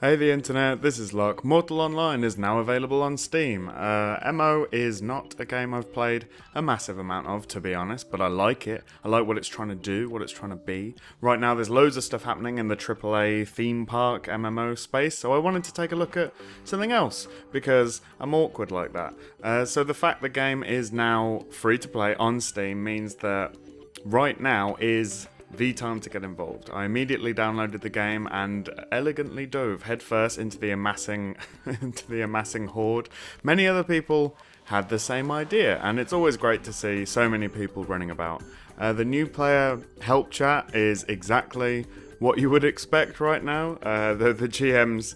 Hey the internet, this is Luck. Mortal Online is now available on Steam. MO is not a game I've played a massive amount of, to be honest, but I like it. I like what it's trying to do, what it's trying to be. Right now there's loads of stuff happening in the AAA theme park MMO space, so I wanted to take a look at something else, because I'm awkward like that. So the fact the game is now free to play on Steam means that right now is the time to get involved. I immediately downloaded the game and elegantly dove headfirst into the amassing horde. Many other people had the same idea, and it's always great to see so many people running about. The new player help chat is exactly what you would expect right now. The GMs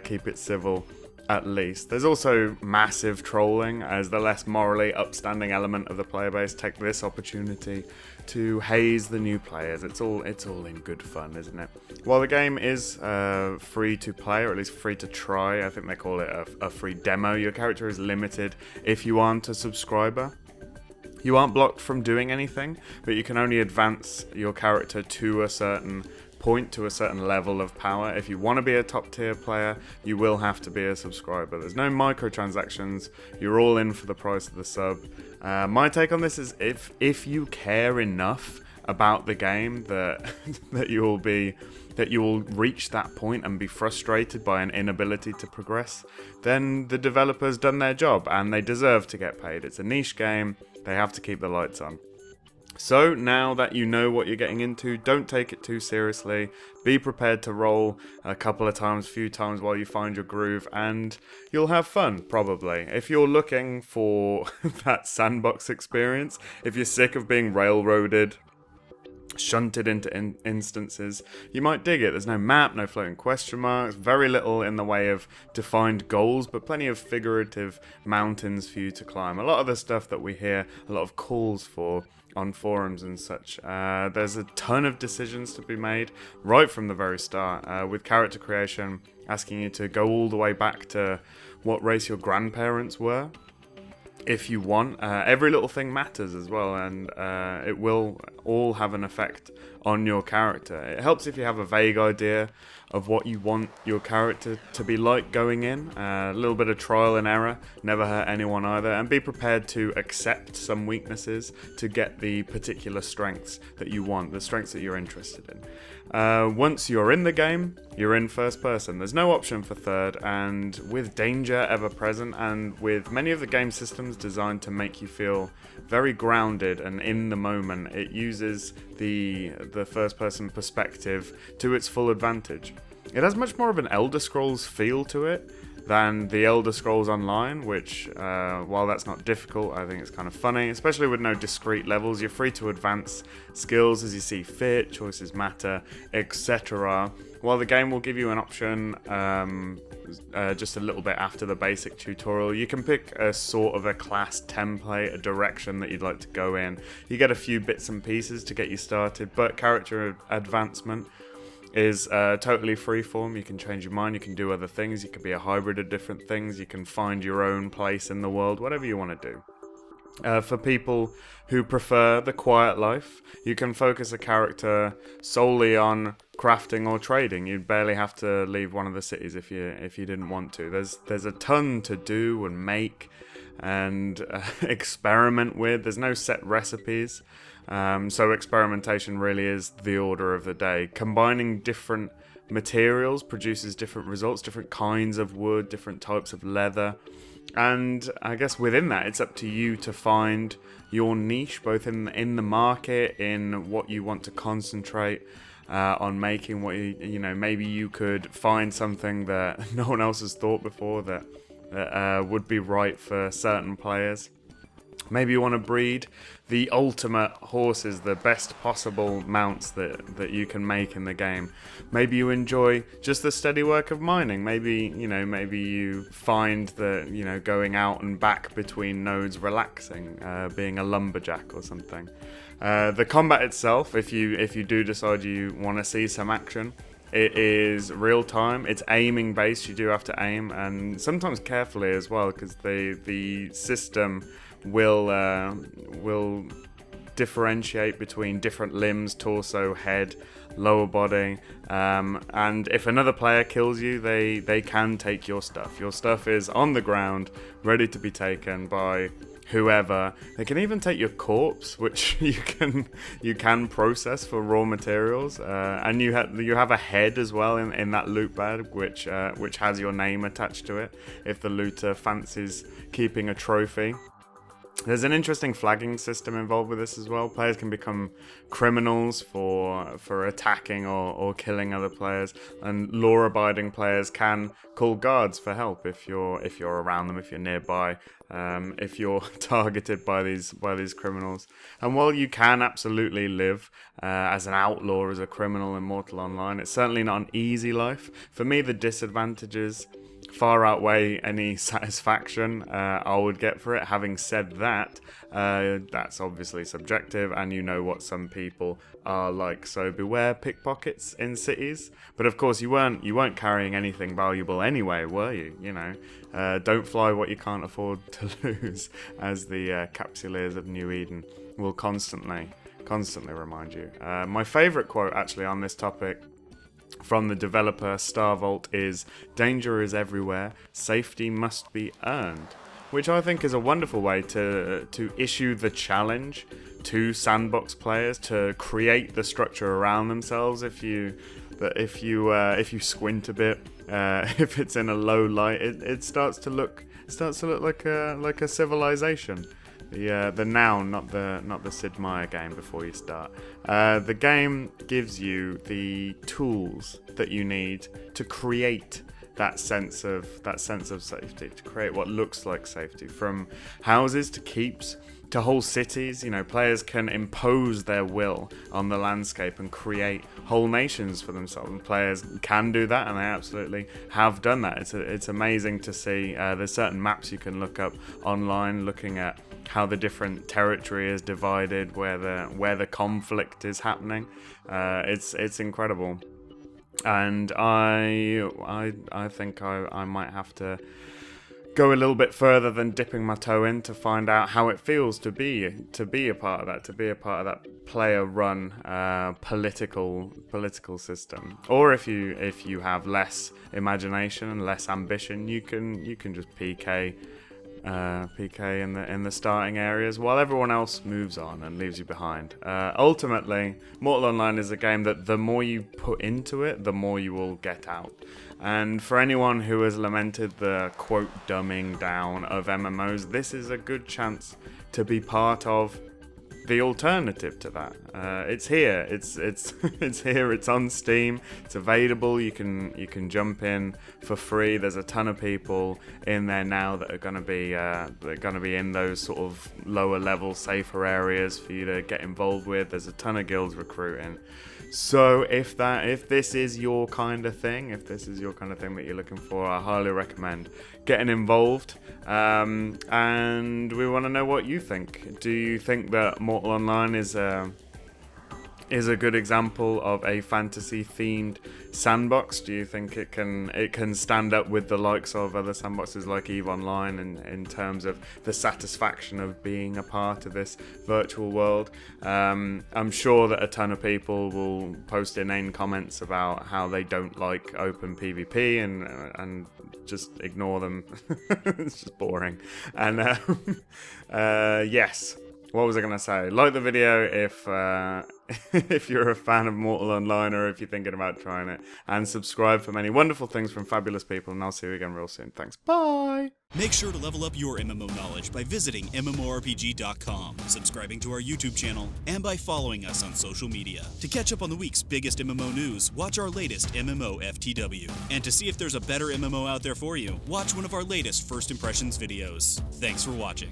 keep it civil, at least. There's also massive trolling, as the less morally upstanding element of the player base take this opportunity to haze the new players. It's all in good fun, isn't it? While the game is free to play, or at least free to try, I think they call it a free demo, your character is limited if you aren't a subscriber. You aren't blocked from doing anything, but you can only advance your character to a certain point, to a certain level of power. If you want to be a top tier player, you will have to be a subscriber. There's no microtransactions. You're all in for the price of the sub. My take on this is if you care enough about the game that that you will reach that point and be frustrated by an inability to progress, then the developer's done their job and they deserve to get paid. It's a niche game. They have to keep the lights on. So now that you know what you're getting into, don't take it too seriously. Be prepared to roll a couple of times, few times while you find your groove, and you'll have fun, probably. If you're looking for that sandbox experience, if you're sick of being railroaded, shunted into instances, you might dig it. There's no map, no floating question marks, very little in the way of defined goals, but plenty of figurative mountains for you to climb. A lot of the stuff that we hear, a lot of calls for on forums and such. There's a ton of decisions to be made right from the very start, with character creation asking you to go all the way back to what race your grandparents were. If you want, every little thing matters as well, and it will all have an effect on your character. It helps if you have a vague idea of what you want your character to be like going in. A little bit of trial and error never hurt anyone either, and be prepared to accept some weaknesses to get the particular strengths that you want, the strengths that you're interested in. Once you're in the game, you're in first person. There's no option for third, and with danger ever present, and with many of the game systems designed to make you feel very grounded and in the moment, it uses the first person perspective to its full advantage. It has much more of an Elder Scrolls feel to it than the Elder Scrolls Online, which, while that's not difficult, I think it's kind of funny, especially with no discrete levels. You're free to advance skills as you see fit, choices matter, etc. While the game will give you an option just a little bit after the basic tutorial, you can pick a sort of a class template, a direction that you'd like to go in. You get a few bits and pieces to get you started, but character advancement is totally freeform. You can change your mind, you can do other things, you can be a hybrid of different things, you can find your own place in the world, whatever you want to do. For people who prefer the quiet life, you can focus a character solely on crafting or trading. You'd barely have to leave one of the cities if you didn't want to. There's a ton to do and make and experiment with. There's no set recipes. So experimentation really is the order of the day. Combining different materials produces different results, different kinds of wood, different types of leather. And I guess within that, it's up to you to find your niche, both in the market, in what you want to concentrate on making. What you know, maybe you could find something that no one else has thought before that would be right for certain players. Maybe you want to breed the ultimate horses, the best possible mounts that you can make in the game. Maybe you enjoy just the steady work of mining. Maybe you find that, going out and back between nodes relaxing, being a lumberjack or something. The combat itself, if you do decide you want to see some action, it is real time. It's aiming based. You do have to aim, and sometimes carefully as well, because the system will differentiate between different limbs, torso, head, lower body, and if another player kills you, they can take your stuff. Your stuff is on the ground, ready to be taken by whoever. They can even take your corpse, which you can process for raw materials, and you have a head as well in that loot bag, which has your name attached to it if the looter fancies keeping a trophy. There's an interesting flagging system involved with this as well. Players can become criminals for attacking or killing other players, and law-abiding players can call guards for help if you're around them, if you're nearby, if you're targeted by these criminals. And while you can absolutely live as an outlaw, as a criminal in Mortal Online, it's certainly not an easy life. For me, the disadvantages far outweigh any satisfaction I would get for it. Having said that, that's obviously subjective, and you know what some people are like, so beware pickpockets in cities. But of course you weren't carrying anything valuable anyway, were you? You know, don't fly what you can't afford to lose, as the Capsuleers of New Eden will constantly remind you. My favourite quote actually on this topic from the developer Starvolt is, "Danger is everywhere, safety must be earned," which I think is a wonderful way to issue the challenge to Sandbox players to create the structure around themselves. If you squint a bit, if it's in a low light, it starts to look like a civilization. The noun, not the Sid Meier game before you start. The game gives you the tools that you need to create that sense of safety, to create what looks like safety, from houses to keeps to whole cities. You know, players can impose their will on the landscape and create whole nations for themselves. And players can do that, and they absolutely have done that. It's amazing to see. There's certain maps you can look up online, looking at how the different territory is divided, where the conflict is happening. It's incredible, and I think I might have to go a little bit further than dipping my toe in to find out how it feels to be a part of that player-run political system. Or if you have less imagination and less ambition, you can just PK in the starting areas while everyone else moves on and leaves you behind. Ultimately, Mortal Online is a game that the more you put into it, the more you will get out. And for anyone who has lamented the quote dumbing down of MMOs, this is a good chance to be part of the alternative to that. It's here. It's it's here. It's on Steam. It's available. You can jump in for free. There's a ton of people in there now that are going to be in those sort of lower level, safer areas for you to get involved with. There's a ton of guilds recruiting. So if this is your kind of thing, that you're looking for, I highly recommend getting involved. And we want to know what you think. Do you think that Mortal Online is a good example of a fantasy-themed sandbox? Do you think it can stand up with the likes of other sandboxes like EVE Online in terms of the satisfaction of being a part of this virtual world? I'm sure that a ton of people will post inane comments about how they don't like open PvP and just ignore them. It's just boring. And yes. What was I going to say? Like the video if you're a fan of Mortal Online, or if you're thinking about trying it, and subscribe for many wonderful things from fabulous people, and I'll see you again real soon. Thanks. Bye! Make sure to level up your MMO knowledge by visiting MMORPG.com, subscribing to our YouTube channel, and by following us on social media. To catch up on the week's biggest MMO news, watch our latest MMO FTW. And to see if there's a better MMO out there for you, watch one of our latest First Impressions videos. Thanks for watching.